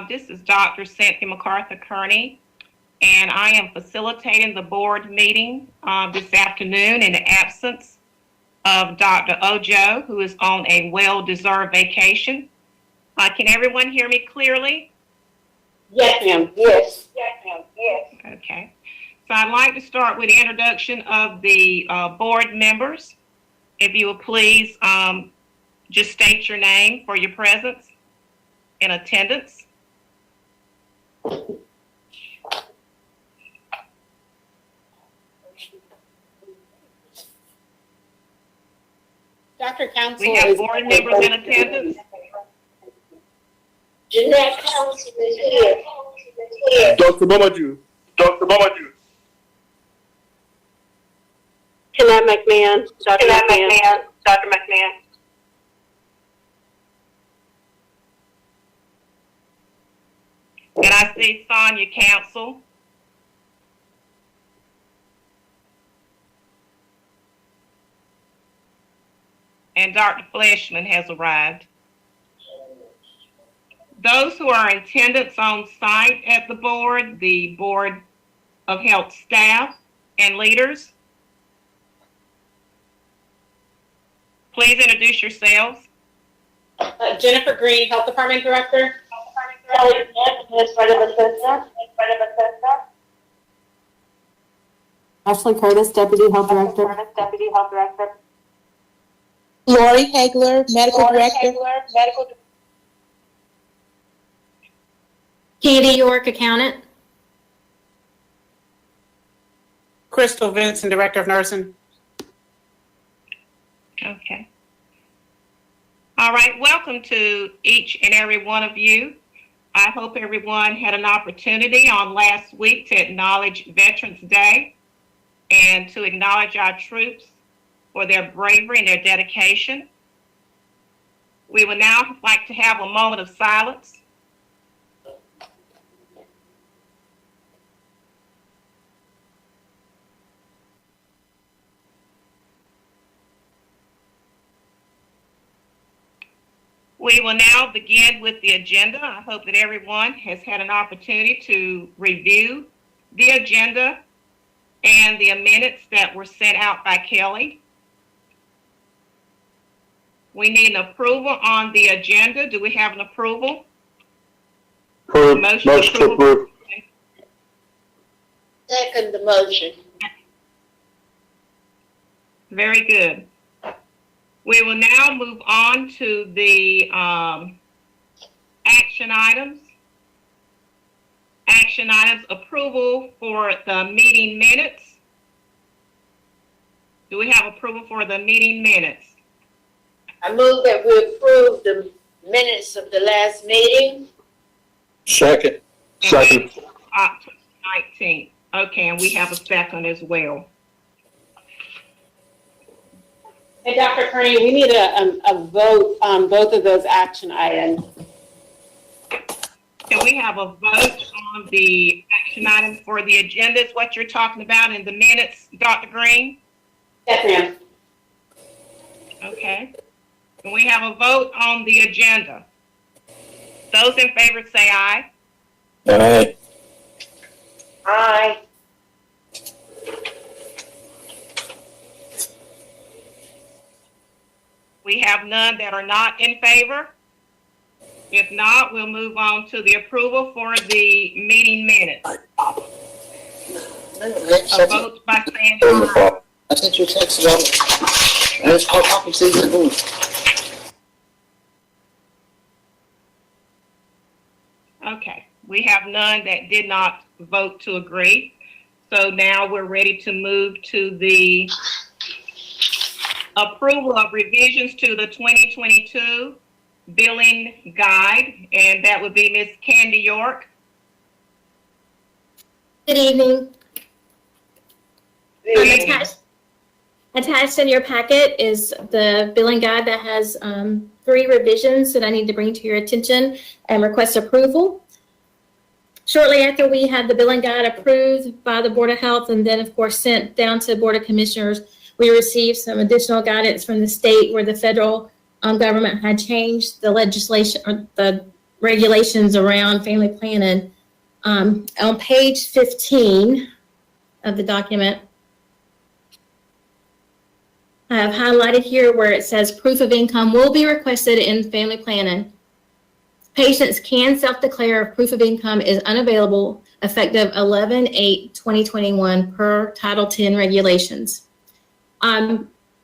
This is Dr. Cynthia McCarthy-Kearney, and I am facilitating the board meeting this afternoon in the absence of Dr. Ojo, who is on a well-deserved vacation. Can everyone hear me clearly? Yes, ma'am. Yes. Yes, ma'am. Yes. Okay. So I'd like to start with the introduction of the board members. If you will please just state your name for your presence in attendance. Dr. Council, we have board members in attendance. Jeanette Council is here. Dr. Mamadu. Dr. Mamadu. Jeanette McMahon. Dr. McMahon. Dr. McMahon. And I see Sonia Council. And Dr. Fleshman has arrived. Those who are in attendance on site at the Board of Health staff and leaders, please introduce yourselves. Jennifer Green, Health Department Director. Ashley Curtis, Deputy Health Director. Lori Hagler, Medical Director. Katie York, Accountant. Crystal Vincent, Director of Nursing. Okay. All right, welcome to each and every one of you. I hope everyone had an opportunity on last week to acknowledge Veterans Day and to acknowledge our troops for their bravery and their dedication. We would now like to have a moment of silence. We will now begin with the agenda. I hope that everyone has had an opportunity to review the agenda and the minutes that were sent out by Kelly. We need an approval on the agenda. Do we have an approval? Motion to approve. Second the motion. Very good. We will now move on to the action items. Action items, approval for the meeting minutes. Do we have approval for the meeting minutes? I move that we approve the minutes of the last meeting. Second. Second. October 19th. Okay, and we have a second as well. Hey, Dr. Kearney, we need a vote on both of those action items. Can we have a vote on the action item for the agenda is what you're talking about in the minutes, Dr. Green? Yes, ma'am. Okay. Can we have a vote on the agenda? Those in favor say aye. Aye. Aye. We have none that are not in favor. If not, we'll move on to the approval for the meeting minutes. A vote by saying aye. I sent you a text about it. And it's called copy season. Okay, we have none that did not vote to agree. So now we're ready to move to the approval of revisions to the 2022 billing guide, and that would be Ms. Candy York. Good evening. Attached in your packet is the billing guide that has 3 revisions that I need to bring to your attention and request approval. Shortly after we had the billing guide approved by the Board of Health and then, of course, sent down to the Board of Commissioners, we received some additional guidance from the state where the federal government had changed the legislation or the regulations around family planning. On page 15 of the document, I have highlighted here where it says proof of income will be requested in family planning. Patients can self-declare if proof of income is unavailable effective 11/8/2021 per Title 10 regulations.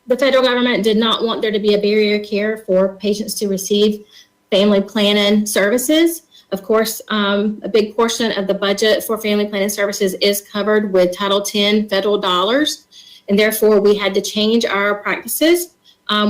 The federal government did not want there to be a barrier of care for patients to receive family planning services. Of course, a big portion of the budget for family planning services is covered with Title 10 federal dollars, and therefore we had to change our practices.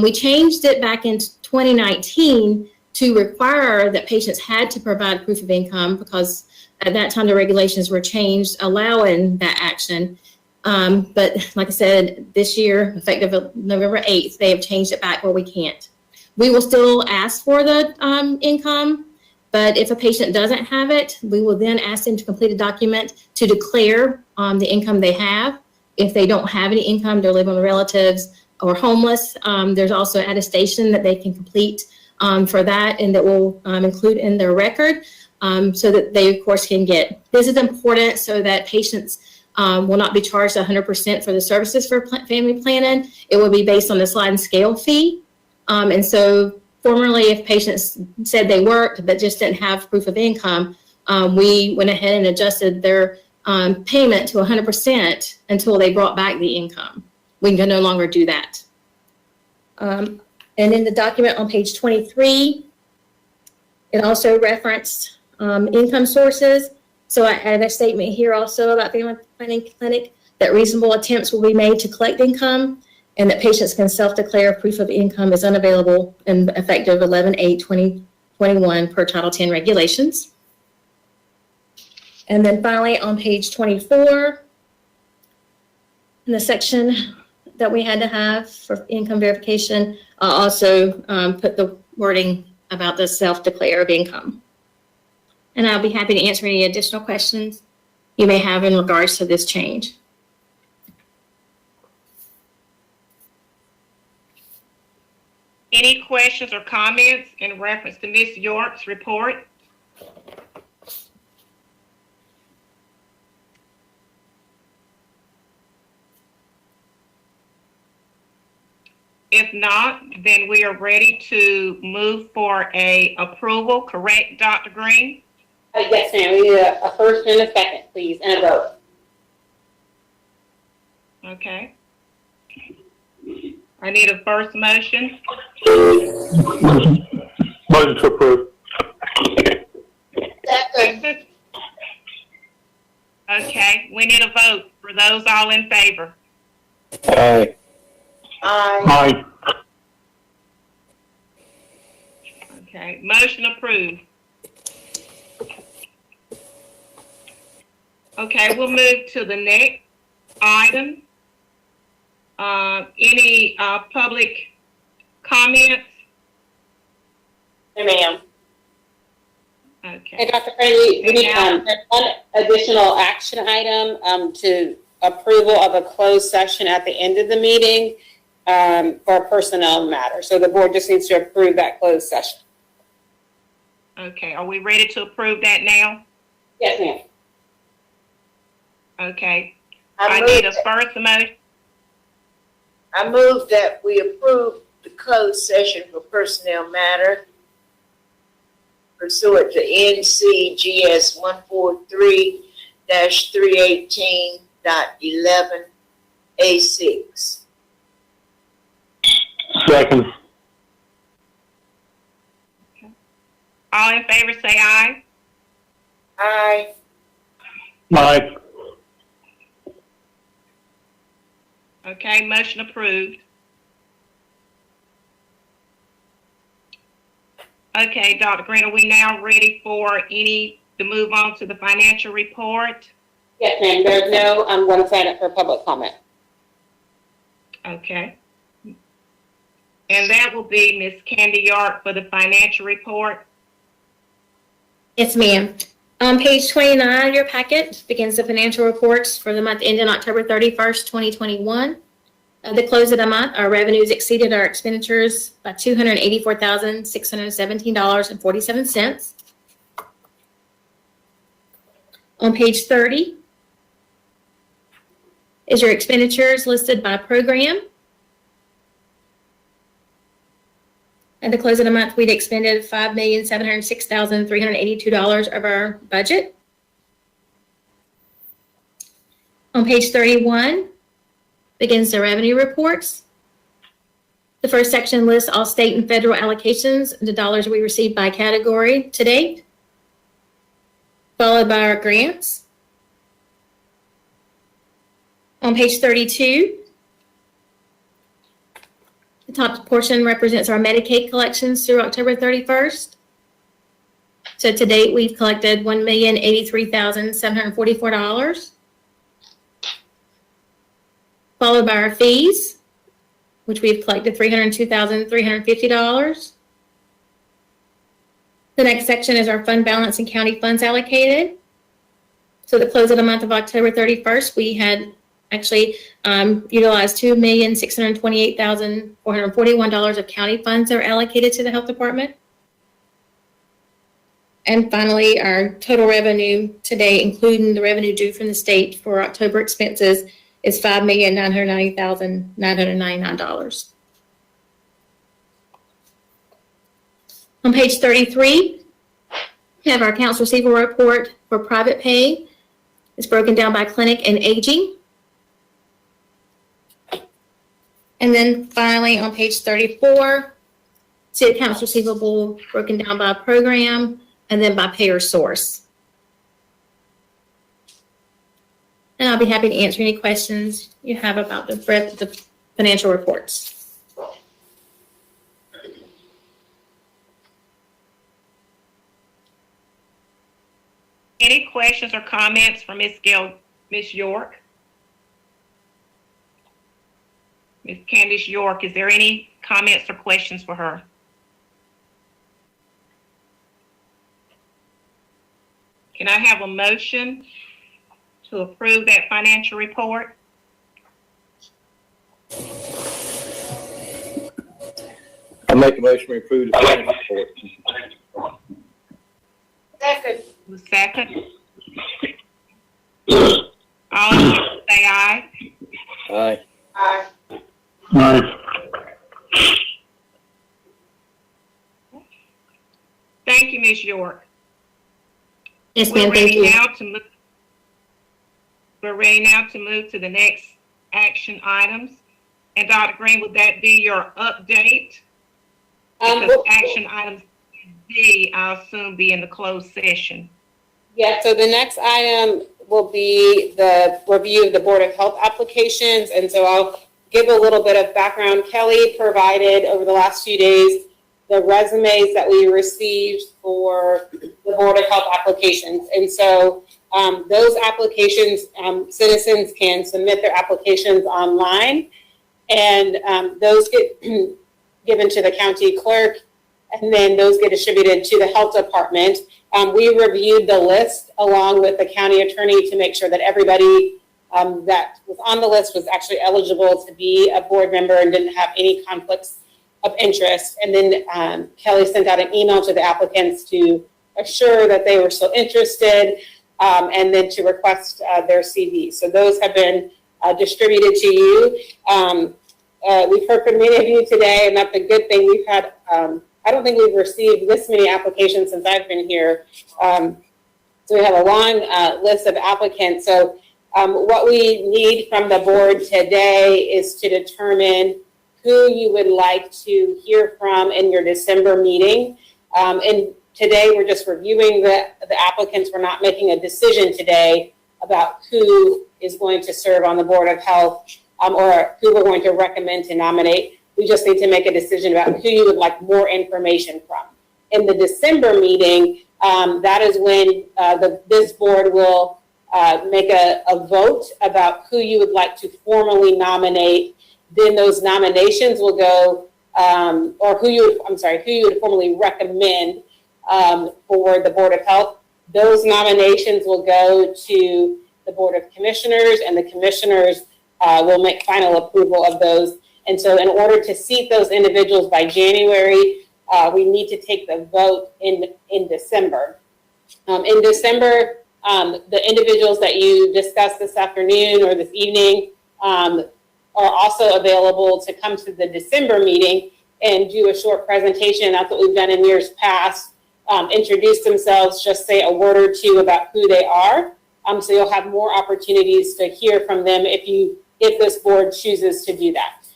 We changed it back in 2019 to require that patients had to provide proof of income because at that time the regulations were changed allowing that action. But like I said, this year, effective November 8th, they have changed it back where we can't. We will still ask for the income, but if a patient doesn't have it, we will then ask them to complete a document to declare the income they have. If they don't have any income, they're living with relatives or homeless, there's also an attestation that they can complete for that, and that will include in their record so that they, of course, can get. This is important so that patients will not be charged 100% for the services for family planning. It will be based on the sliding scale fee. And so formerly, if patients said they worked but just didn't have proof of income, we went ahead and adjusted their payment to 100% until they brought back the income. We can no longer do that. And in the document on page 23, it also referenced income sources. So I added a statement here also about family planning clinic that reasonable attempts will be made to collect income and that patients can self-declare proof of income is unavailable and effective 11/8/2021 per Title 10 regulations. And then finally on page 24, in the section that we had to have for income verification, I also put the wording about the self-declare of income. And I'll be happy to answer any additional questions you may have in regards to this change. Any questions or comments in reference to Ms. York's report? If not, then we are ready to move for a approval, correct, Dr. Green? Yes, ma'am. We need a first and a second, please, and a vote. Okay. I need a first motion. Motion to approve. Second. Okay, we need a vote for those all in favor. Aye. Aye. Aye. Okay, motion approved. Okay, we'll move to the next item. Any public comments? Yes, ma'am. Okay. Hey, Dr. Cranley, we need one additional action item to approval of a closed session at the end of the meeting for a personnel matter. So the board just needs to approve that closed session. Okay, are we ready to approve that now? Yes, ma'am. Okay, I need a first motion. I move that we approve the closed session for personnel matter pursuant to NCGS 143-318.11A6. Second. All in favor say aye. Aye. Aye. Okay, motion approved. Okay, Dr. Green, are we now ready to move on to the financial report? Yes, ma'am. There's no, I'm going to sign up for public comment. Okay. And that will be Ms. Candy York for the financial report. Yes, ma'am. On page 29 of your packet begins the financial reports for the month ending October 31st, 2021. At the close of the month, our revenues exceeded our expenditures by $284,617.47. On page 30 is your expenditures listed by program. At the close of the month, we'd expended $5,706,382 of our budget. On page 31 begins the revenue reports. The first section lists all state and federal allocations, the dollars we received by category to date, followed by our grants. On page 32, the top portion represents our Medicaid collections through October 31st. So to date, we've collected $1,083,744, followed by our fees, which we've collected $302,350. The next section is our fund balance and county funds allocated. So at the close of the month of October 31st, we had actually utilized $2,628,441 of county funds that are allocated to the health department. And finally, our total revenue today, including the revenue due from the state for October expenses, is $5,990,999. On page 33, we have our accounts receivable report for private pay. It's broken down by clinic and aging. And then finally, on page 34, see accounts receivable broken down by program and then by payer source. And I'll be happy to answer any questions you have about the financial reports. Any questions or comments from Ms. York? Ms. Candace York, is there any comments or questions for her? Can I have a motion to approve that financial report? I make a motion to approve the financial report. Second. Second. All in favor, say aye. Aye. Aye. Aye. Thank you, Ms. York. Yes, We're ma'am, thank ready you. now to move to the next action items. And Dr. Green, would that be your update? Because action items D, I'll soon be in the closed session. Yeah, so the next item will be the review of the Board of Health applications. And so I'll give a little bit of background. Kelly provided over the last few days the resumes that we received for the Board of Health applications. And so those applications, citizens can submit their applications online, and those get given to the county clerk, and then those get distributed to the health department. We reviewed the list along with the county attorney to make sure that everybody that was on the list was actually eligible to be a board member and didn't have any conflicts of interest. And then Kelly sent out an email to the applicants to assure that they were still interested, and then to request their CVs. So those have been distributed to you. We've heard from many of you today, and that's a good thing. We've had, I don't think we've received this many applications since I've been here. So we have a long list of applicants. So what we need from the board today is to determine who you would like to hear from in your December meeting. And today we're just reviewing the applicants. We're not making a decision today about who is going to serve on the Board of Health or who we're going to recommend to nominate. We just need to make a decision about who you would like more information from. In the December meeting, that is when this board will make a vote about who you would like to formally nominate. Then those nominations will go, or who you would formally recommend for the Board of Health. Those nominations will go to the Board of Commissioners, and the commissioners will make final approval of those. And so in order to seat those individuals by January, we need to take the vote in December. In December, The individuals that you discussed this afternoon or this evening are also available to come to the December meeting and do a short presentation. That's what we've done in years past. Introduce themselves, just say a word or two about who they are. So you'll have more opportunities to hear from them if this board chooses to do that.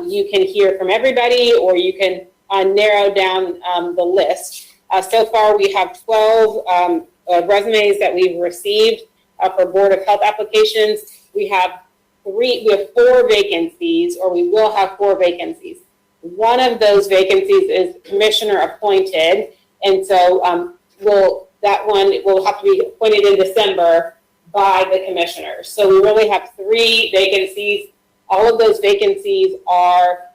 You can hear from everybody, or you can narrow down the list. So far, we have 12 resumes that we've received for Board of Health applications. We have 4 vacancies, or we will have 4 vacancies. One of those vacancies is commissioner appointed, and so that one will have to be appointed in December by the commissioners. So we really have 3 vacancies. All of those vacancies are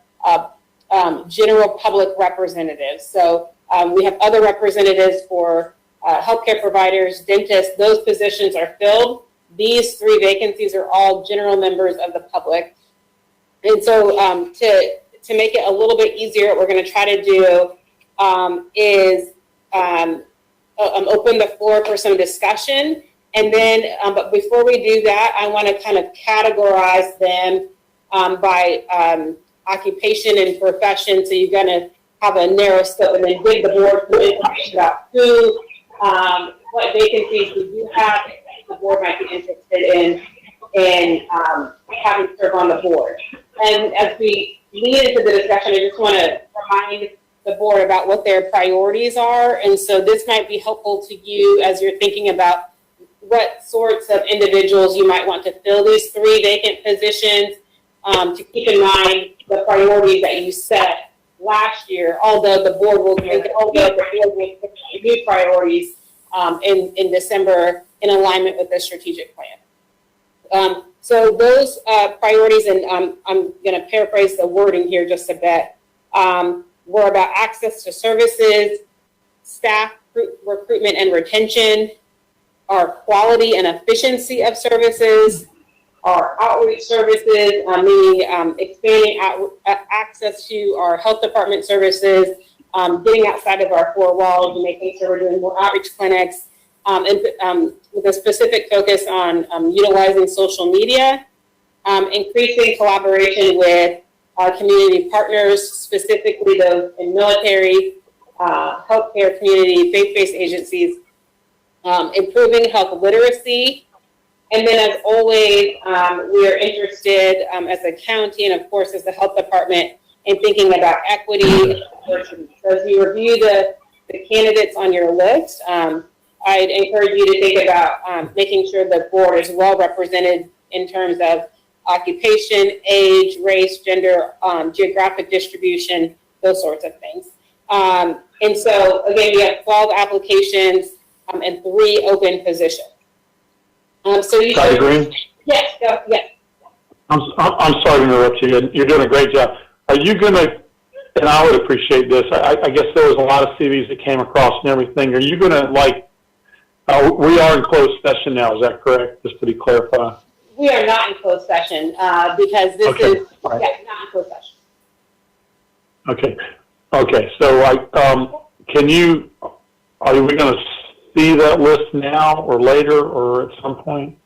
general public representatives. So we have other representatives for healthcare providers, dentists. Those positions are filled. These 3 vacancies are all general members of the public. And so to make it a little bit easier, what we're going to try to do is open the floor for some discussion. And then, but before we do that, I want to kind of categorize them by occupation and profession. So you're going to have a narrow scope, and then give the board some information about what vacancies we do have, the board might be interested in having serve on the board. And as we lead into the discussion, I just want to remind the board about what their priorities are. And so this might be helpful to you as you're thinking about what sorts of individuals you might want to fill these 3 vacant positions, to keep in mind the priorities that you set last year, although the board will pick new priorities in December in alignment with the strategic plan. So those priorities, and I'm going to paraphrase the wording here just a bit, were about access to services, staff recruitment and retention, our quality and efficiency of services, our outreach services, meaning expanding access to our health department services, getting outside of our 4 walls and making sure we're doing more outreach clinics, and with a specific focus on utilizing social media, increasing collaboration with our community partners, specifically those in military, healthcare community, faith-based agencies, improving health literacy. And then, as always, we are interested as a county and, of course, as the health department in thinking about equity and diversity. So as you review the candidates on your list, I'd encourage you to think about making sure the board is well represented in terms of occupation, age, race, gender, geographic distribution, those sorts of things. And so, again, we have 12 applications and 3 open positions. So you Dr. Green? Yes, yes. I'm sorry to interrupt you. You're doing a great job. Are you going to, and I would appreciate this, I guess there was a lot of CVs that came across and everything. Are you going to, we are in closed session now, is that correct? Just to be clarified. We are not in closed session because this is not in closed session. Okay. So are we going to see that list now or later or at some point?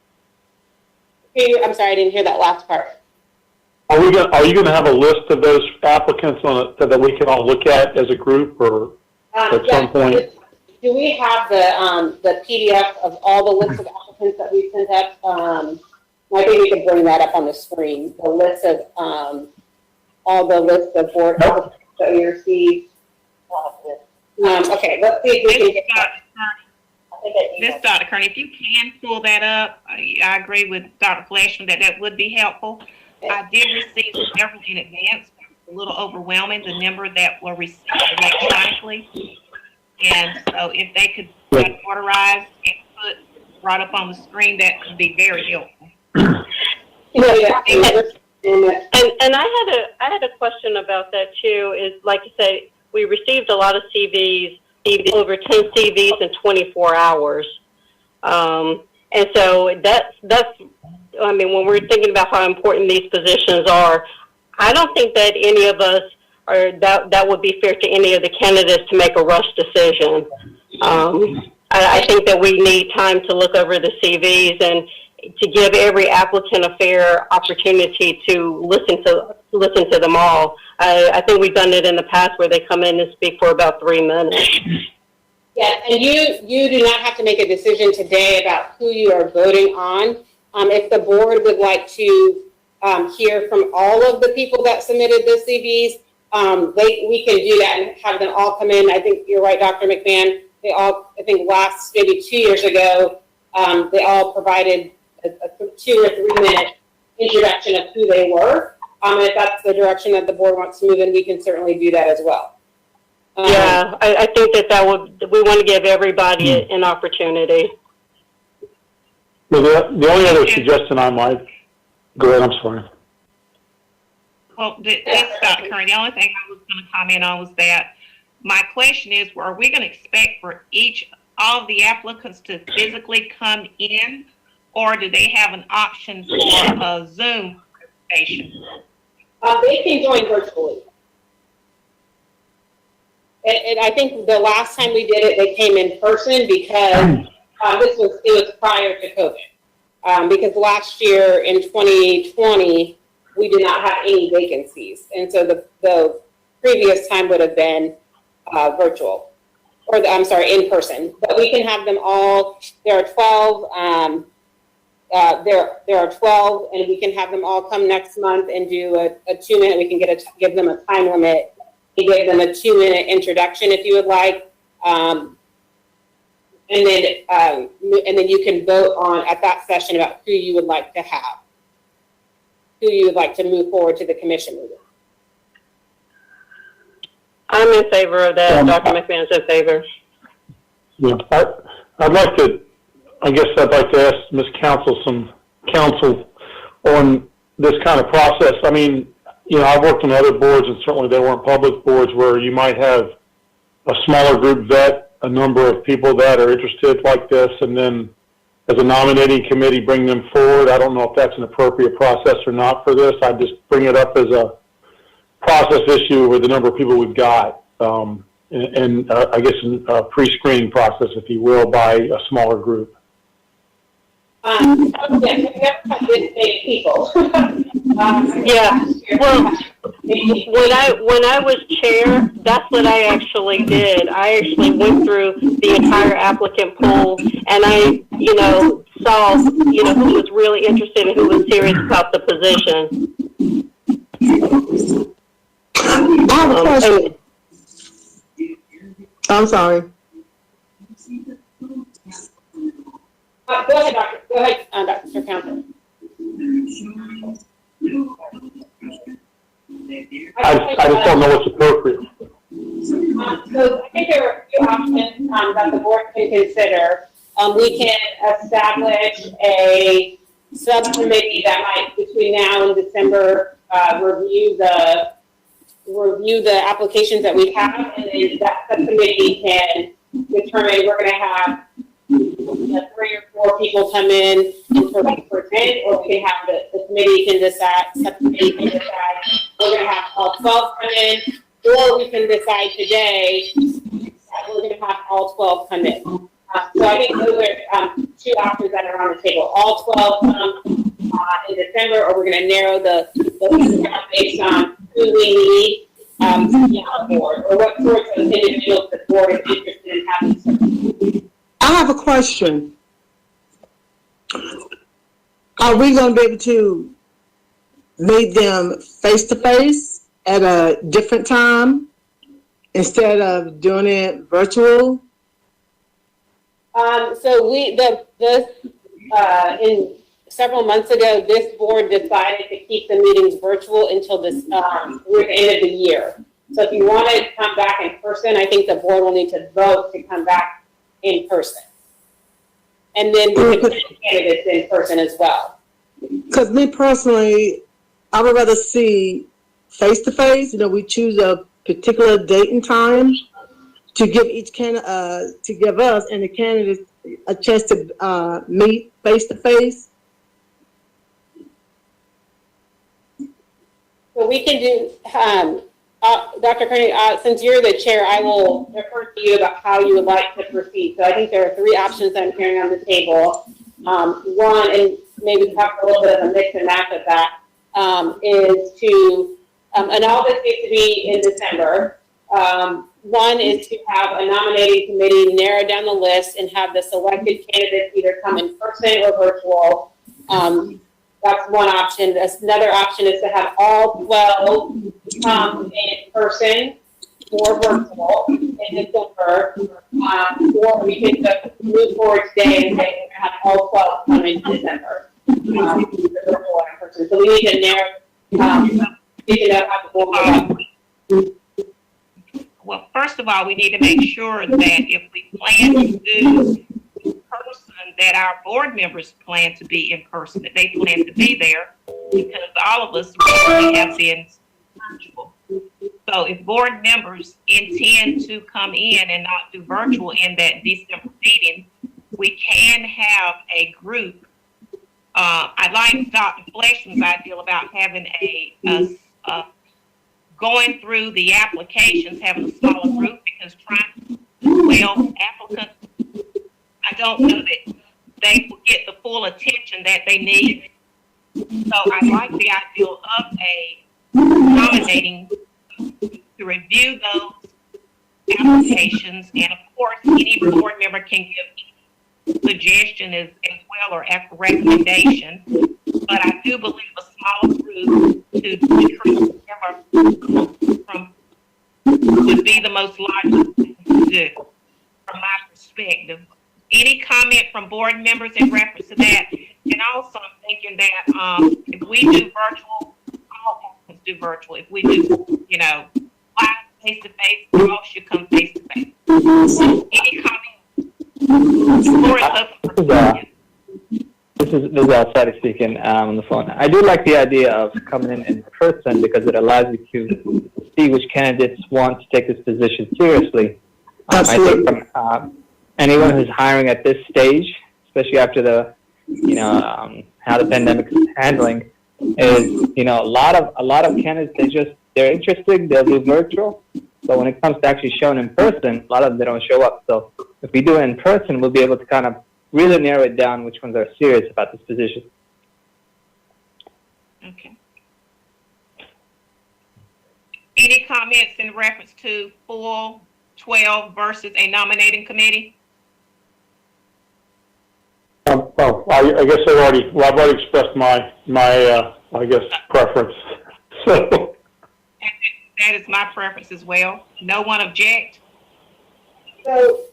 I'm sorry, I didn't hear that last part. Are you going to have a list of those applicants on it that we can all look at as a group or at some point? Do we have the PDF of all the lists of applicants that we sent up? I think we can bring that up on the screen. The list of all the lists of board applicants that we received. Okay, let's see if we can get that. This Dr. Kearney, if you can pull that up, I agree with Dr. Fleshman that would be helpful. I did receive several in advance. A little overwhelming, the number that were received electronically. And so if they could categorize and put right up on the screen, that would be very helpful. And I had a question about that too. Is like you say, we received a lot of CVs, over 10 CVs in 24 hours, and so that's. I mean, when we're thinking about how important these positions are, I don't think that any of us that would be fair to any of the candidates to make a rush decision. I think that we need time to look over the CVs and to give every applicant a fair opportunity to listen to them all. I think we've done it in the past where they come in and speak for about 3 minutes. Yeah, and you do not have to make a decision today about who you are voting on. If the board would like to hear from all of the people that submitted the CVs, we can do that and have them all come in. I think you're right, Dr. McMahon. They all, I think last, maybe 2 years ago, they all provided a 2 or 3 minute introduction of who they were. If that's the direction that the board wants to move in, we can certainly do that as well. Yeah, I think we want to give everybody an opportunity. Well, the only other suggestion I might, go ahead, I'm sorry. Well, this Dr. Curran, the only thing I was going to comment on was that my question is, are we going to expect for all of the applicants to physically come in, or do they have an option for a Zoom presentation? They can join virtually. And I think the last time we did it, they came in person because it was prior to COVID. Because last year in 2020, we did not have any vacancies. And so the previous time would have been virtual, or in person. But we can have them all, there are 12, there are 12, and we can have them all come next month and do a 2 minute, we can give them a time limit. We give them a 2 minute introduction if you would like. And then you can vote on at that session about who you would like to have, who you would like to move forward to the commission meeting. I'm in favor of that. Dr. McMahon's in favor. Yeah, I'd like to ask Ms. Council some counsel on this kind of process. I mean, I've worked on other boards, and certainly they weren't public boards, where you might have a smaller group vet a number of people that are interested like this, and then as a nominating committee bring them forward. I don't know if that's an appropriate process or not for this. I just bring it up as a process issue with the number of people we've got, and I guess a pre-screening process, if you will, by a smaller group. Yeah, we have this many people. Yeah, well, when I was chair, that's what I actually did. I actually went through the entire applicant pool, and I, saw, who was really interested and who was serious about the position. I have a question. I'm sorry. Go ahead, Dr. Campbell. I just don't know what's appropriate. So I think there are a few options that the board can consider. We can establish a subcommittee that might, between now and December, review the applications that we have, and then that subcommittee can determine we're going to have 3 or 4 people come in and present, or we can have the committee can decide, subcommittee can decide we're going to have all 12 come in, or we can decide today that we're going to have all 12 come in. So I think those are 2 options that are on the table. All 12 come in December, or we're going to narrow the count based on who we need to be on board, or what sorts of individuals the board is interested in having. I have a question. Are we going to be able to make them face-to-face at a different time instead of doing it virtual? So in several months ago, this board decided to keep the meetings virtual until through the end of the year. So if you want to come back in person, I think the board will need to vote to come back in person. And then we can put candidates in person as well. Because me personally, I would rather see face-to-face. We choose a particular date and time to give each candidate, to give us and the candidates a chance to meet face-to-face. So we can do, Dr. Kearney, since you're the chair, I will refer to you about how you would like to proceed. So I think there are three options that I'm hearing on the table. One, and maybe talk a little bit of a mix and match of that, is to, and all this needs to be in December. One is to have a nominating committee narrow down the list and have the selected candidates either come in person or virtual. That's one option. Another option is to have all 12 come in person or virtual in December. Or we can just move forward today and say we're going to have all 12 come in December. Virtual or in person. So we need to narrow, how to go. Well, first of all, we need to make sure that if we plan to do in person, that our board members plan to be in person, that they plan to be there, because all of us really have been virtual. So if board members intend to come in and not do virtual in that December meeting, we can have a group. I like Dr. Fleshman's ideal about having going through the applications, having a smaller group, because trying to 12 applicants, I don't know that they will get the full attention that they need. So I like the idea of a nominating to review those applications, and of course, any board member can give suggestion as well or recommendation. But I do believe a smaller group to decrease the number from would be the most logical thing to do from my perspective. Any comment from board members in reference to that? And also I'm thinking that if we do virtual, all applicants do virtual. If we do, live face-to-face, all should come face-to-face. Any comments? Floor is open for questions. This is Sadi speaking on the phone. I do like the idea of coming in person because it allows you to see which candidates want to take this position seriously. Absolutely. I think from anyone who's hiring at this stage, especially after the, how the pandemic is handling, is a lot of candidates they're interested, they'll do virtual. But when it comes to actually showing in person, a lot of them they don't show up. So if we do it in person, we'll be able to kind of really narrow it down which ones are serious about this position. Okay. Any comments in reference to full 12 versus a nominating committee? Well, I guess I've already expressed my preference. So. That is my preference as well. No one object? So,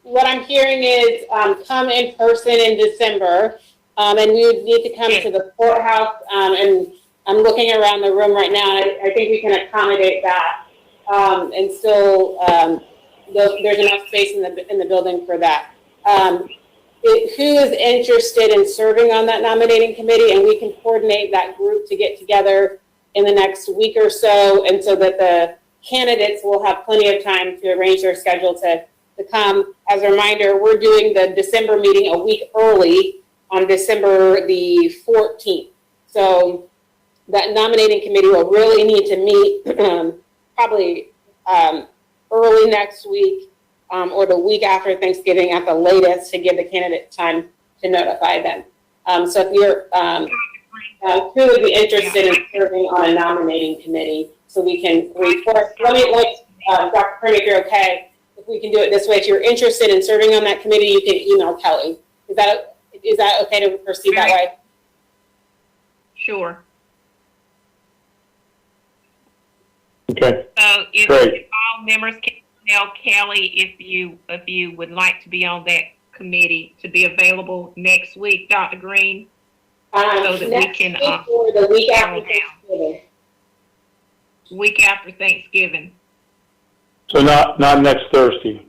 what I'm hearing is come in person in December, and we would need to come to the courthouse. And I'm looking around the room right now, and I think we can accommodate that. And still, there's enough space in the building for that. Who is interested in serving on that nominating committee, and we can coordinate that group to get together in the next week or so, and so that the candidates will have plenty of time to arrange their schedule to come. As a reminder, we're doing the December meeting a week early on December the 14th. So that nominating committee will really need to meet probably early next week or the week after Thanksgiving at the latest to give the candidate time to notify them. So if you're, who would be interested in serving on a nominating committee so we can report, Dr. Kearney, if you're okay, if we can do it this way, if you're interested in serving on that committee, you can email Kelly. Is that okay to proceed that way? Sure. Okay. So if all members can tell Kelly if you would like to be on that committee to be available next week, Dr. Green, so that we can or the week after Thanksgiving. Week after Thanksgiving. So not next Thursday.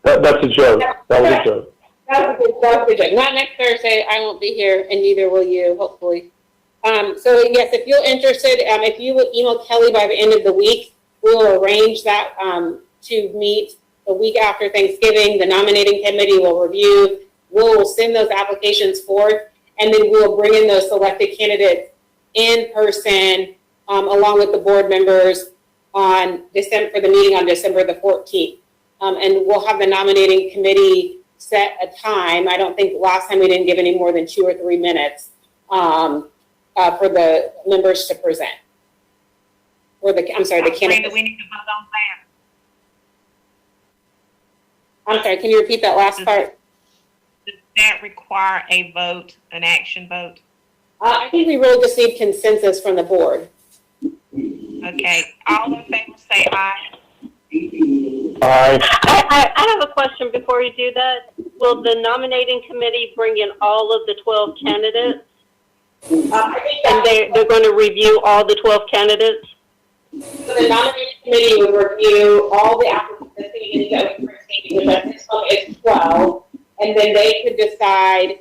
That's a joke. That was a joke. That was a joke. Not next Thursday. I won't be here, and neither will you, hopefully. So yes, if you're interested, if you would email Kelly by the end of the week, we'll arrange that to meet the week after Thanksgiving. The nominating committee will review. We'll send those applications forth, and then we'll bring in those selected candidates in person along with the board members on for the meeting on December the 14th. And we'll have the nominating committee set a time. I don't think last time we didn't give any more than 2 or 3 minutes for the members to present. Or the candidates. Brenda, we need to vote on that. I'm sorry, can you repeat that last part? Does that require a vote, an action vote? I think we really just need consensus from the board. Okay, all in favor say aye. Aye. I have a question before you do that. Will the nominating committee bring in all of the 12 candidates? And they're going to review all the 12 candidates? So the nominating committee would review all the applicants that we received, which at this point is 12, and then they could decide,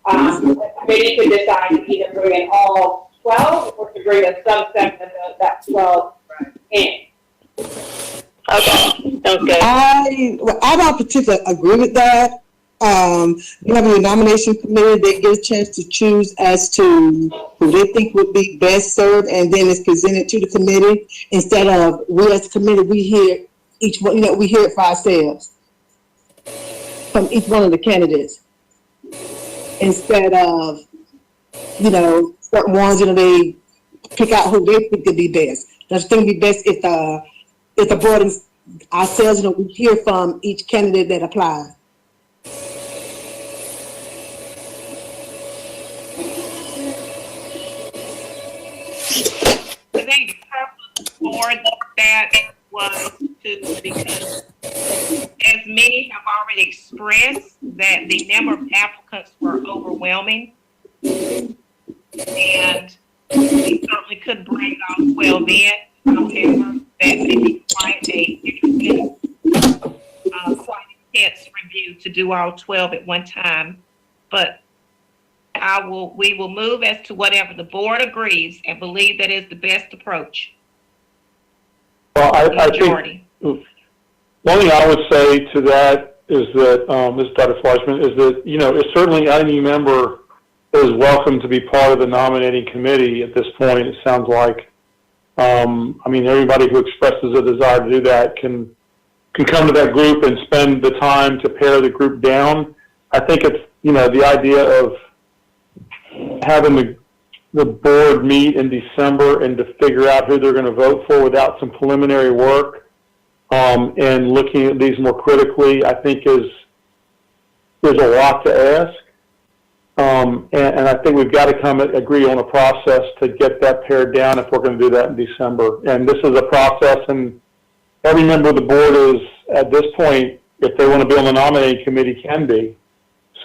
the committee could decide to either bring in all 12 or to bring a subset of that 12 in. Okay, sounds good. I don't particularly agree with that. You have a nomination committee that gets a chance to choose as to who they think would be best served, and then it's presented to the committee instead of we as a committee, we hear each one, we hear it for ourselves from each one of the candidates instead of, certain ones, they pick out who they think could be best. That's going to be best if the board and ourselves, we hear from each candidate that applies. I think the purpose for that was because as many have already expressed that the number of applicants were overwhelming. And we certainly could bring all 12 in. However, that may be quite intense review to do all 12 at one time. But we will move as to whatever the board agrees and believe that is the best approach. Well, I think one thing I would say to that is that, Ms. Dr. Fleischman, is that, it's certainly any member is welcome to be part of the nominating committee at this point, it sounds like. Everybody who expresses a desire to do that can come to that group and spend the time to pare the group down. I think it's, the idea of having the board meet in December and to figure out who they're going to vote for without some preliminary work, and looking at these more critically, I think there's a lot to ask. And I think we've got to agree on a process to get that pared down if we're going to do that in December. And this is a process, and every member of the board is, at this point, if they want to be on the nominating committee, can be.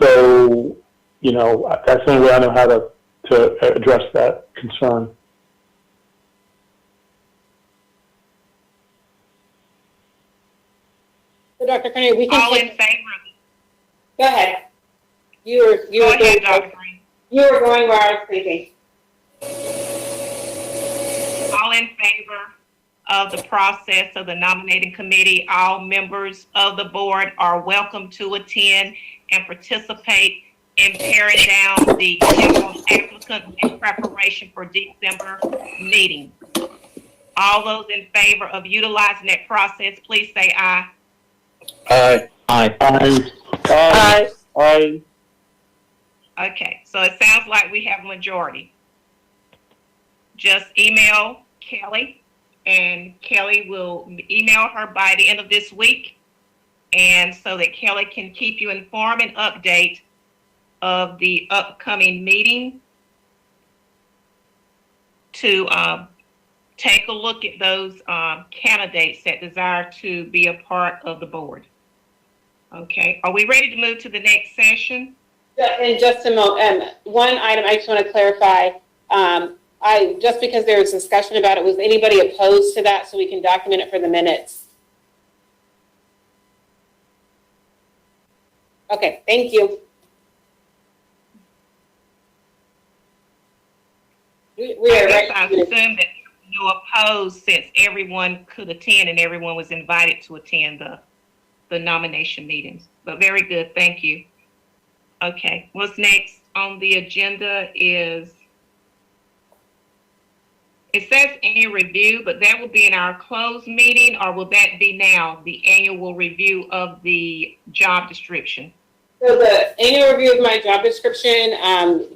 So, that's the only way I know how to address that concern. So Dr. Carney, we can All in favor? Go ahead. You were Dr. Green. You were going where I was thinking. All in favor of the process of the nominating committee, all members of the board are welcome to attend and participate in paring down the applicants in preparation for December meeting. All those in favor of utilizing that process, please say aye. Aye. Aye. Aye. Aye. Aye. Okay, so it sounds like we have a majority. Just email Kelly, and Kelly will email her by the end of this week, and so that Kelly can keep you informed and update of the upcoming meeting to take a look at those candidates that desire to be a part of the board. Okay, are we ready to move to the next session? In just a moment, one item I just want to clarify. Just because there was discussion about it, was anybody opposed to that so we can document it for the minutes? Okay, thank you. We are ready. I assume that you opposed since everyone could attend and everyone was invited to attend the nomination meetings. But very good, thank you. Okay, what's next on the agenda is It says annual review, but that will be in our closed meeting, or will that be now, the annual review of the job description? So the annual review of my job description,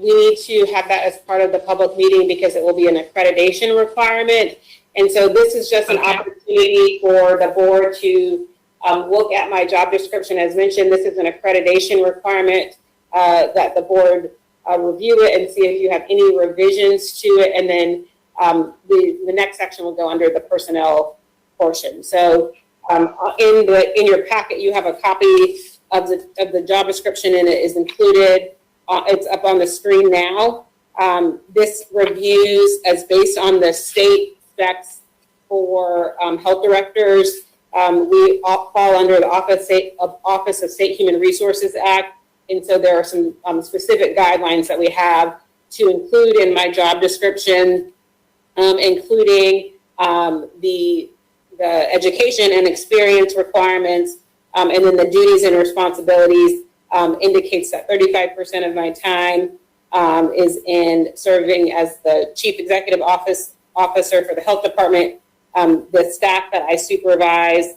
we need to have that as part of the public meeting because it will be an accreditation requirement. And so this is just an opportunity for the board to look at my job description. As mentioned, this is an accreditation requirement that the board review it and see if you have any revisions to it. And then the next section will go under the personnel portion. So in your packet, you have a copy of the job description, and it is included. It's up on the screen now. This reviews as based on the state specs for health directors. We all fall under the Office of State Human Resources Act, and so there are some specific guidelines that we have to include in my job description, including the education and experience requirements, and then the duties and responsibilities indicates that 35% of my time is in serving as the Chief Executive Officer for the Health Department, the staff that I supervise,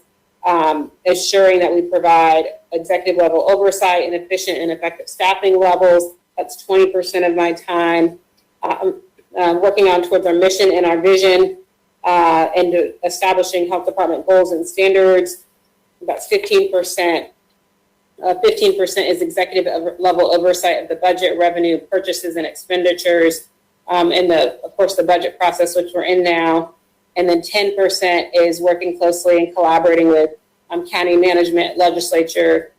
ensuring that we provide executive level oversight and efficient and effective staffing levels. That's 20% of my time. Working on towards our mission and our vision, and establishing health department goals and standards. That's 15%. 15% is executive level oversight of the budget, revenue, purchases, and expenditures, and of course the budget process, which we're in now. And then 10% is working closely and collaborating with county management, legislature,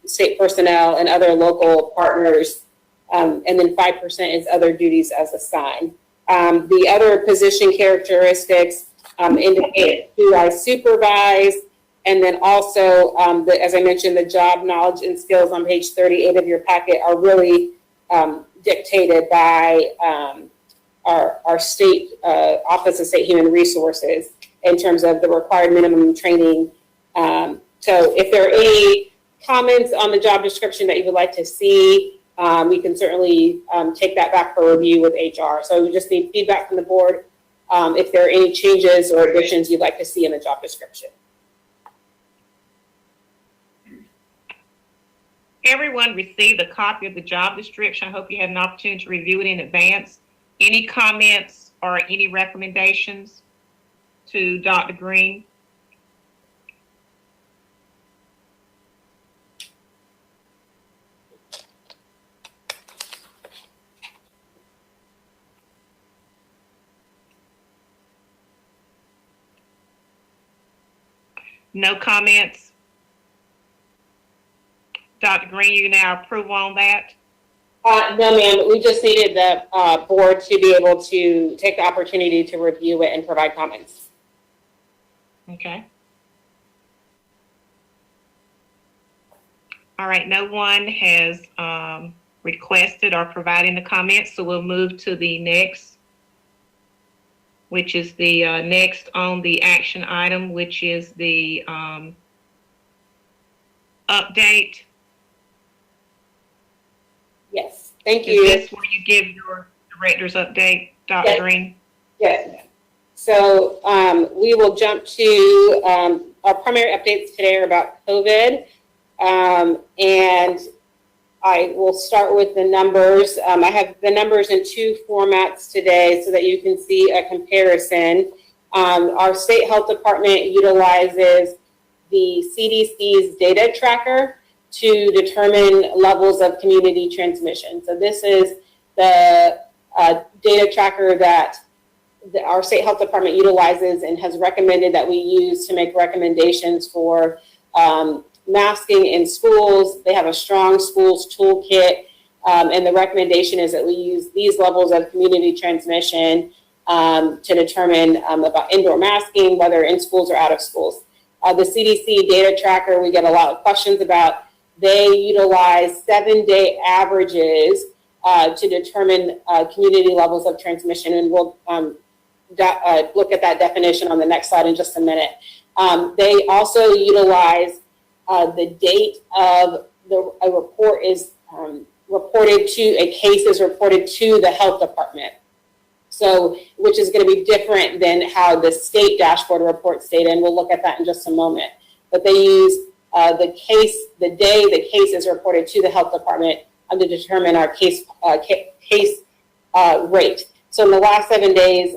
state personnel, and other local partners. And then 5% is other duties as assigned. The other position characteristics indicate who I supervise, and then also, as I mentioned, the job knowledge and skills on page 38 of your packet are really dictated by our state Office of State Human Resources in terms of the required minimum training. So if there are any comments on the job description that you would like to see, we can certainly take that back for review with HR. So we just need feedback from the board if there are any changes or additions you'd like to see in the job description. Everyone received a copy of the job description. I hope you had an opportunity to review it in advance. Any comments or any recommendations to Dr. Green? No comments? Dr. Green, you now approve on that? No, ma'am. We just needed the board to be able to take the opportunity to review it and provide comments. Okay. All right, no one has requested or provided the comments, so we'll move to the next, which is the next on the action item, which is the update. Yes, thank you. Is this where you give your director's update, Dr. Yes. Green? Yes, ma'am. So we will jump to our primary updates today are about COVID. And I will start with the numbers. I have the numbers in two formats today so that you can see a comparison. Our state health department utilizes the CDC's data tracker to determine levels of community transmission. So this is the data tracker that our state health department utilizes and has recommended that we use to make recommendations for masking in schools. They have a strong schools toolkit, and the recommendation is that we use these levels of community transmission to determine about indoor masking, whether in schools or out of schools. The CDC data tracker, we get a lot of questions about. They utilize 7-day averages to determine community levels of transmission, and we'll look at that definition on the next slide in just a minute. They also utilize the date of a report is reported to, a case is reported to the health department. So, which is going to be different than how the state dashboard reports data, and we'll look at that in just a moment. But they use the day the case is reported to the health department to determine our case rate. So in the last 7 days,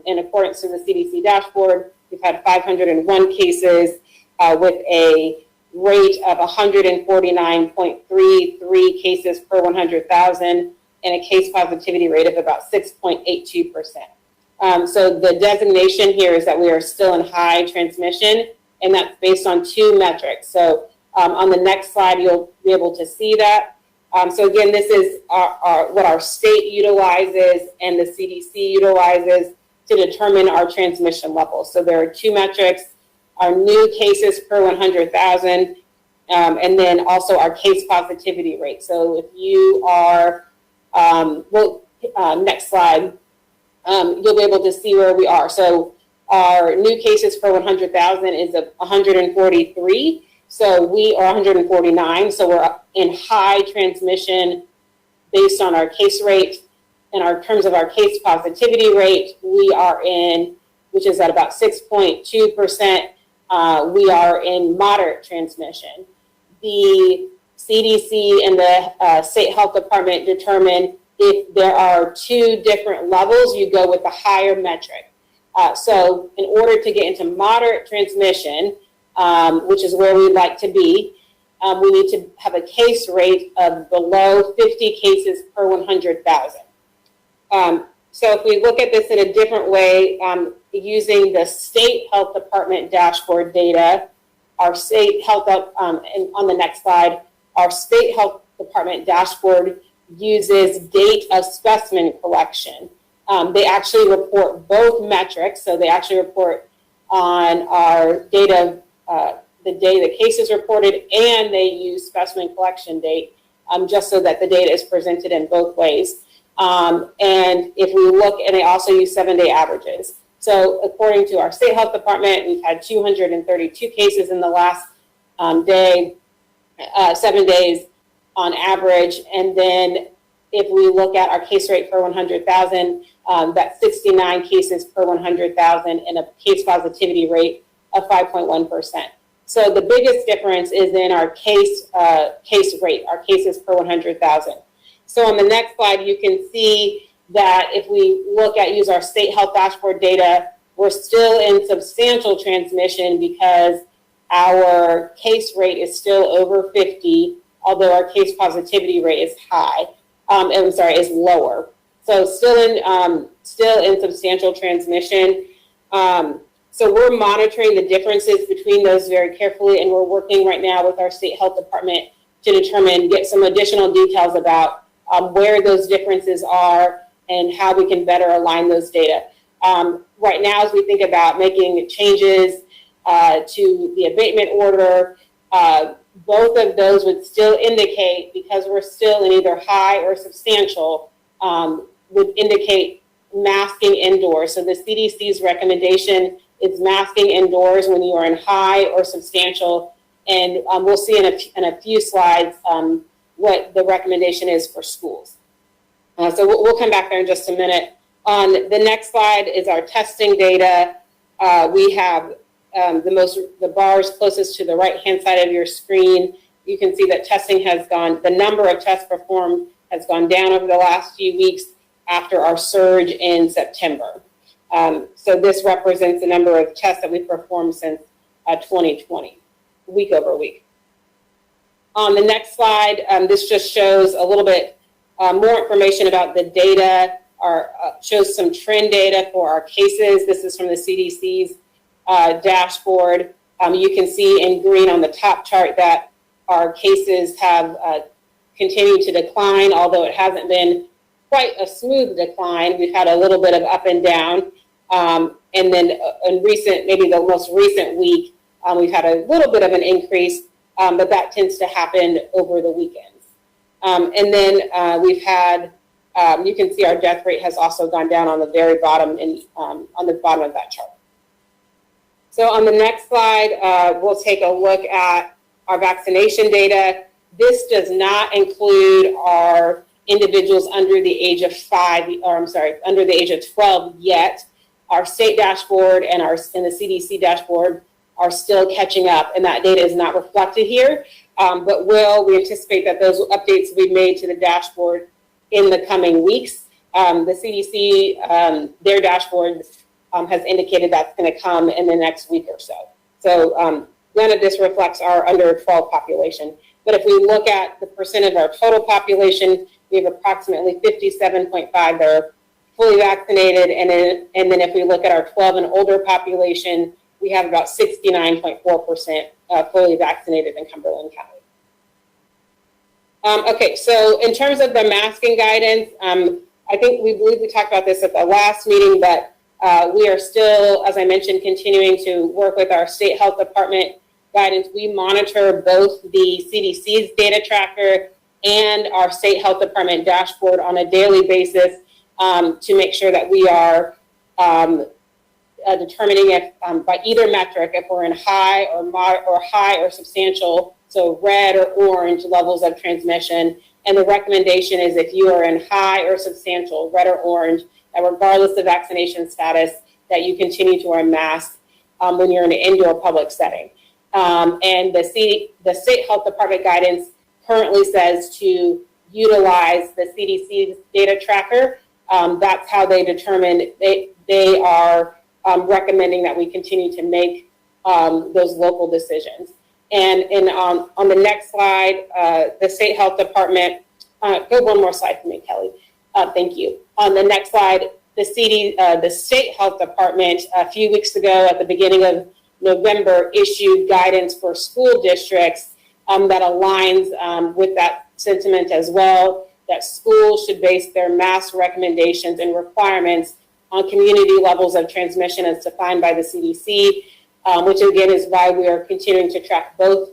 in accordance to the CDC dashboard, we've had 501 cases with a rate of 149.33 cases per 100,000 and a case positivity rate of about 6.82%. So the designation here is that we are still in high transmission, and that's based on 2 metrics. So on the next slide, you'll be able to see that. So again, this is what our state utilizes and the CDC utilizes to determine our transmission levels. So there are 2 metrics: our new cases per 100,000, and then also our case positivity rate. So if you are, next slide, you'll be able to see where we are. So our new cases per 100,000 is 143. So we are 149. So we're in high transmission based on our case rate. In our terms of our case positivity rate, we are in, which is at about 6.2%. We are in moderate transmission. The CDC and the state health department determine if there are 2 different levels, you go with the higher metric. So in order to get into moderate transmission, which is where we'd like to be, we need to have a case rate of below 50 cases per 100,000. So if we look at this in a different way, using the state health department dashboard data, our state health, and on the next slide, our state health department dashboard uses date of specimen collection. They actually report both metrics. So they actually report on our data, the day the case is reported, and they use specimen collection date, just so that the data is presented in both ways. And if we look, and they also use 7-day averages. So according to our state health department, we've had 232 cases in the last 7 days on average. And then if we look at our case rate per 100,000, that's 69 cases per 100,000 and a case positivity rate of 5.1%. So the biggest difference is in our case rate, our cases per 100,000. So on the next slide, you can see that if we use our state health dashboard data, we're still in substantial transmission because our case rate is still over 50, although our case positivity rate is is lower. So still in substantial transmission. So we're monitoring the differences between those very carefully, and we're working right now with our state health department to get some additional details about where those differences are and how we can better align those data. Right now, as we think about making changes to the abatement order, both of those would still indicate, because we're still in either high or substantial, would indicate masking indoors. So the CDC's recommendation is masking indoors when you are in high or substantial. And we'll see in a few slides what the recommendation is for schools. So we'll come back there in just a minute. On the next slide is our testing data. We have the bars closest to the right-hand side of your screen. You can see that the number of tests performed has gone down over the last few weeks after our surge in September. So this represents the number of tests that we've performed since 2020, week over week. On the next slide, this just shows a little bit more information about the data, shows some trend data for our cases. This is from the CDC's dashboard. You can see in green on the top chart that our cases have continued to decline, although it hasn't been quite a smooth decline. We've had a little bit of up and down. And then maybe the most recent week, we've had a little bit of an increase, but that tends to happen over the weekends. And then we've had, you can see our death rate has also gone down on the very bottom on the bottom of that chart. So on the next slide, we'll take a look at our vaccination data. This does not include our individuals under the age of under the age of 12 yet. Our state dashboard and the CDC dashboard are still catching up, and that data is not reflected here. But we anticipate that those updates will be made to the dashboard in the coming weeks. The CDC, their dashboard has indicated that's going to come in the next week or so. So none of this reflects our under 12 population. But if we look at the percent of our total population, we have approximately 57.5 that are fully vaccinated. And then if we look at our 12 and older population, we have about 69.4% fully vaccinated in Cumberland County. Okay, so in terms of the masking guidance, I believe we talked about this at the last meeting, but we are still, as I mentioned, continuing to work with our state health department guidance. We monitor both the CDC's data tracker and our state health department dashboard on a daily basis to make sure that we are determining if by either metric, if we're in high or moderate or high or substantial, so red or orange levels of transmission. And the recommendation is if you are in high or substantial, red or orange, that regardless of vaccination status, that you continue to wear a mask when you're in an indoor public setting. And the state health department guidance currently says to utilize the CDC's data tracker. That's how they determine they are recommending that we continue to make those local decisions. And on the next slide, the state health department, go one more slide for me, Kelly. Thank you. On the next slide, the state health department a few weeks ago at the beginning of November issued guidance for school districts that aligns with that sentiment as well, that schools should base their mask recommendations and requirements on community levels of transmission as defined by the CDC, which again is why we are continuing to track both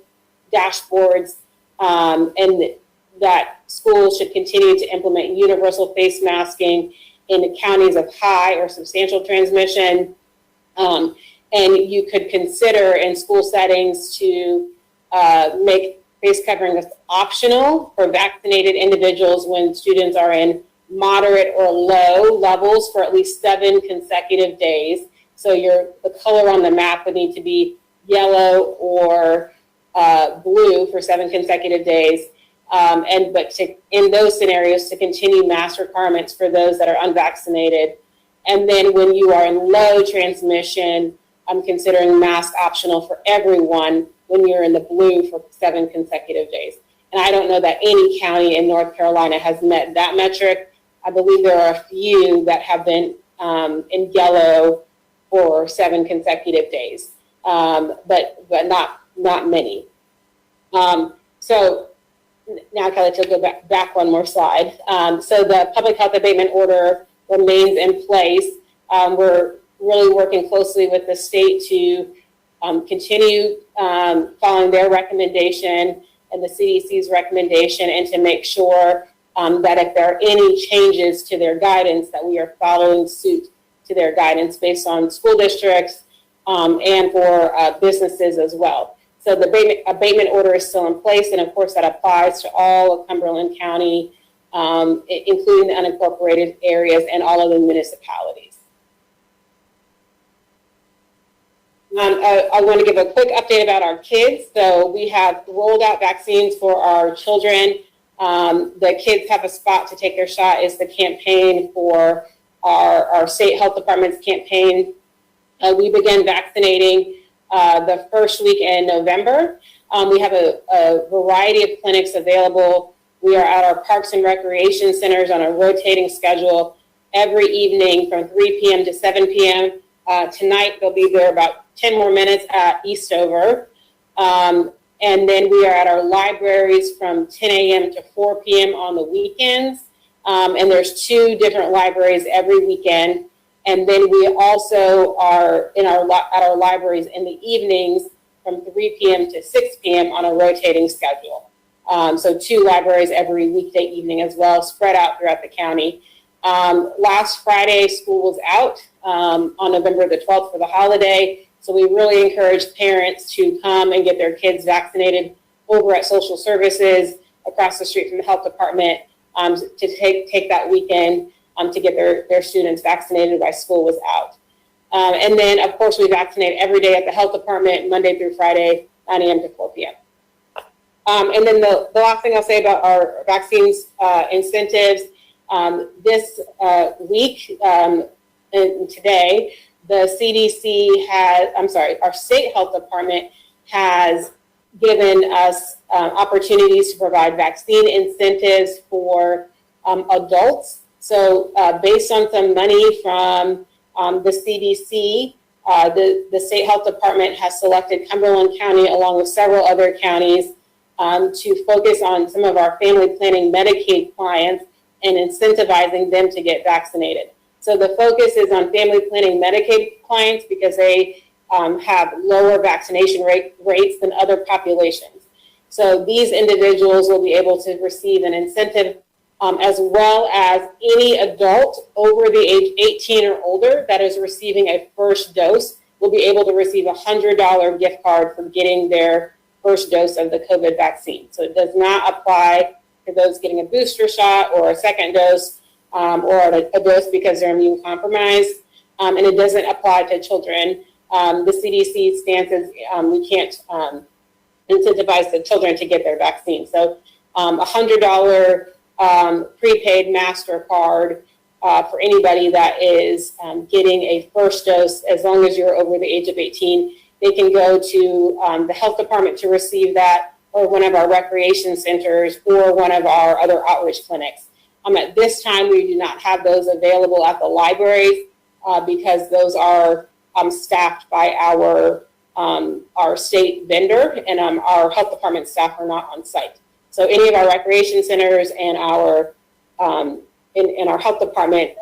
dashboards and that schools should continue to implement universal face masking in the counties of high or substantial transmission. And you could consider in school settings to make face coverings optional for vaccinated individuals when students are in moderate or low levels for at least 7 consecutive days. So the color on the map would need to be yellow or blue for 7 consecutive days. In those scenarios, to continue mask requirements for those that are unvaccinated. And then when you are in low transmission, I'm considering mask optional for everyone when you're in the blue for 7 consecutive days. And I don't know that any county in North Carolina has met that metric. I believe there are a few that have been in yellow for 7 consecutive days, but not many. So now, Kelly, to go back one more slide. So the public health abatement order remains in place. We're really working closely with the state to continue following their recommendation and the CDC's recommendation, and to make sure that if there are any changes to their guidance, that we are following suit to their guidance based on school districts and for businesses as well. So the abatement order is still in place, and of course that applies to all of Cumberland County, including the unincorporated areas and all of the municipalities. I want to give a quick update about our kids. So we have rolled out vaccines for our children. The Kids Have a Spot to Take Their Shot is the campaign for our state health department's campaign. We began vaccinating the first week in November. We have a variety of clinics available. We are at our parks and recreation centers on a rotating schedule every evening from 3 p.m. to 7 p.m. Tonight, they'll be there about 10 more minutes at Eastover. And then we are at our libraries from 10 a.m. to 4 p.m. on the weekends. And there's 2 different libraries every weekend. And then we also are at our libraries in the evenings from 3 p.m. to 6 p.m. on a rotating schedule. So 2 libraries every weekday evening as well, spread out throughout the county. Last Friday, school was out on November the 12th for the holiday. So we really encourage parents to come and get their kids vaccinated over at social services across the street from the health department. to take that weekend to get their students vaccinated while school was out. And then, of course, we vaccinate every day at the health department, Monday through Friday, 9 a.m. to 4 p.m. And then the last thing I'll say about our vaccines incentives, this week and today, the CDC our state health department has given us opportunities to provide vaccine incentives for adults. So based on some money from the CDC, the state health department has selected Cumberland County along with several other counties to focus on some of our family planning Medicaid clients and incentivizing them to get vaccinated. So the focus is on family planning Medicaid clients because they have lower vaccination rates than other populations. So these individuals will be able to receive an incentive as well as any adult over the age 18 or older that is receiving a first dose will be able to receive a $100 gift card for getting their first dose of the COVID vaccine. So it does not apply to those getting a booster shot or a second dose or a dose because they're immune compromised, and it doesn't apply to children. The CDC stance is we can't incentivize the children to get their vaccine. So $100 prepaid MasterCard for anybody that is getting a first dose, as long as you're over the age of 18. They can go to the health department to receive that, or one of our recreation centers, or one of our other outreach clinics. At this time, we do not have those available at the libraries because those are staffed by our state vendor, and our health department staff are not on site. So any of our recreation centers and our in our health department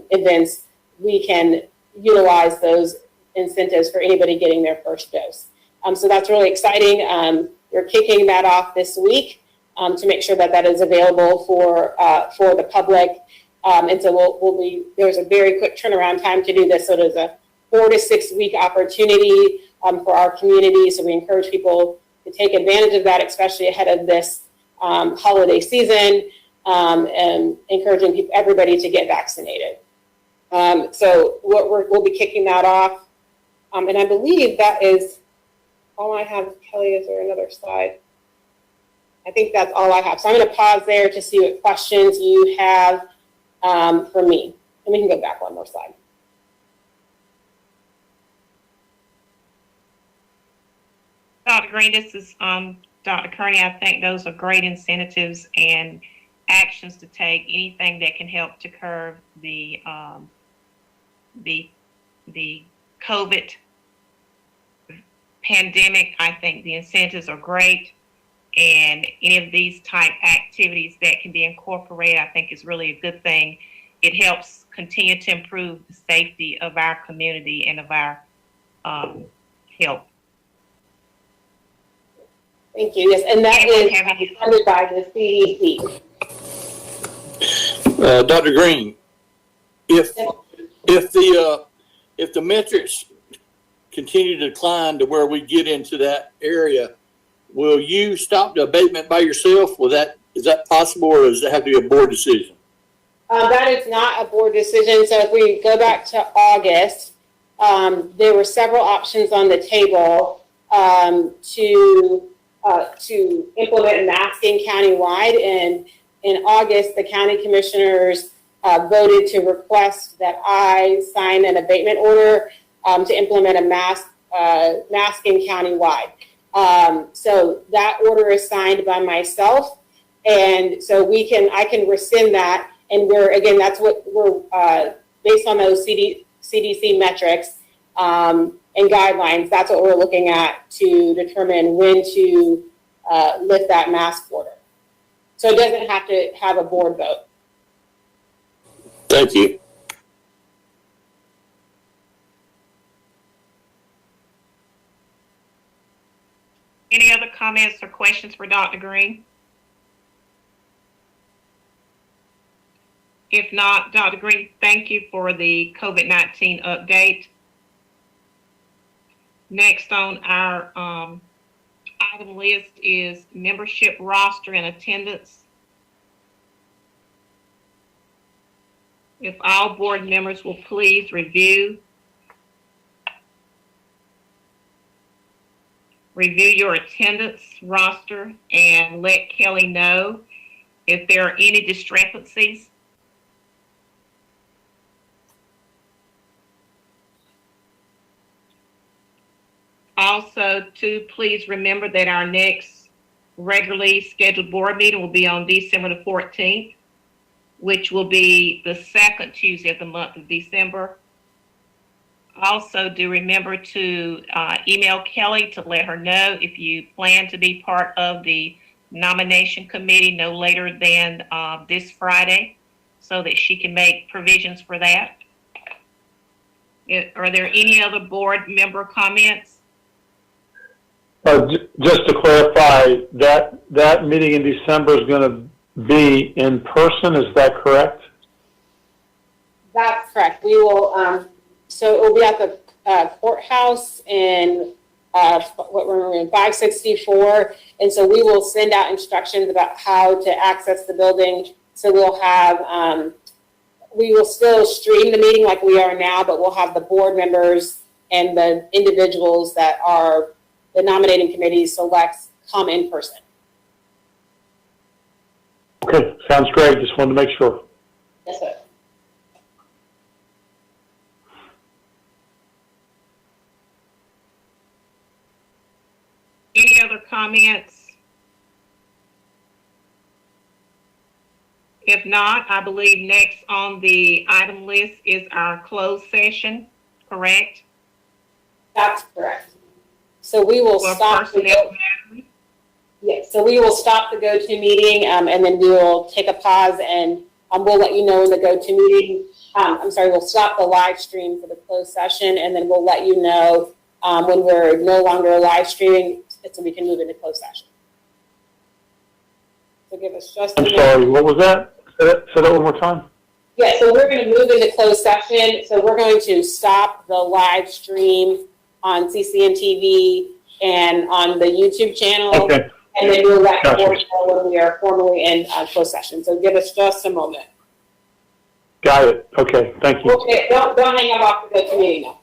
events, we can utilize those incentives for anybody getting their first dose. So that's really exciting. We're kicking that off this week to make sure that that is available for the public. And so there's a very quick turnaround time to do this. So there's a 4 to 6 week opportunity for our community. So we encourage people to take advantage of that, especially ahead of this holiday season, and encouraging everybody to get vaccinated. So we'll be kicking that off. And I believe that is all I have. Kelly, is there another slide? I think that's all I have. So I'm going to pause there to see what questions you have for me. And we can go back one more slide. Dr. Green, this is Dr. Kearney. I think those are great incentives and actions to take. Anything that can help to curb the COVID pandemic. I think the incentives are great, and any of these type activities that can be incorporated, I think is really a good thing. It helps continue to improve the safety of our community and of our health. Thank you. Yes, and that is funded by the CDC. Dr. Green, if the metrics continue to decline to where we get into that area, will you stop the abatement by yourself? Is that possible, or does it have to be a board decision? That is not a board decision. So if we go back to August, there were several options on the table to implement masking countywide. And in August, the county commissioners voted to request that I sign an abatement order to implement a masking countywide. So that order is signed by myself, and so I can rescind that. And that's what we're based on those CDC metrics and guidelines. That's what we're looking at to determine when to lift that mask order. So it doesn't have to have a board vote. Thank you. Any other comments or questions for Dr. Green? If not, Dr. Green, thank you for the COVID-19 update. Next on our item list is membership roster and attendance. If all board members will please review your attendance roster and let Kelly know if there are any discrepancies. Also, please remember that our next regularly scheduled board meeting will be on December the 14th, which will be the second Tuesday of the month of December. Also, do remember to email Kelly to let her know if you plan to be part of the nomination committee no later than this Friday, so that she can make provisions for that. Are there any other board member comments? Just to clarify, that meeting in December is going to be in person, is that correct? That's correct. We will, so it will be at the courthouse in, what room are we in, 564. And so we will send out instructions about how to access the building. So we'll have, we will still stream the meeting like we are now, but we'll have the board members and the individuals that are the nominating committee selects come in person. Okay, sounds great. Just wanted to make sure. Yes, sir. Any other comments? If not, I believe next on the item list is our closed session, correct? That's correct. So we will For stop. personnel matters. Yes, so we will stop the go-to meeting, and then we will take a pause, and we'll let you know in the go-to meeting. We'll stop the live stream for the closed session, and then we'll let you know when we're no longer live streaming, so we can move into closed session. So give us just a I'm minute. sorry, what was that? Say that one more time. Yeah, so we're going to move into closed session. So we're going to stop the live stream on CCN TV and on the YouTube channel. Okay. And then we'll let the Gotcha. board know when we are formally in closed session. So give us just a moment. Got it. Okay, thank you. Okay, don't hang up off the go-to meeting now.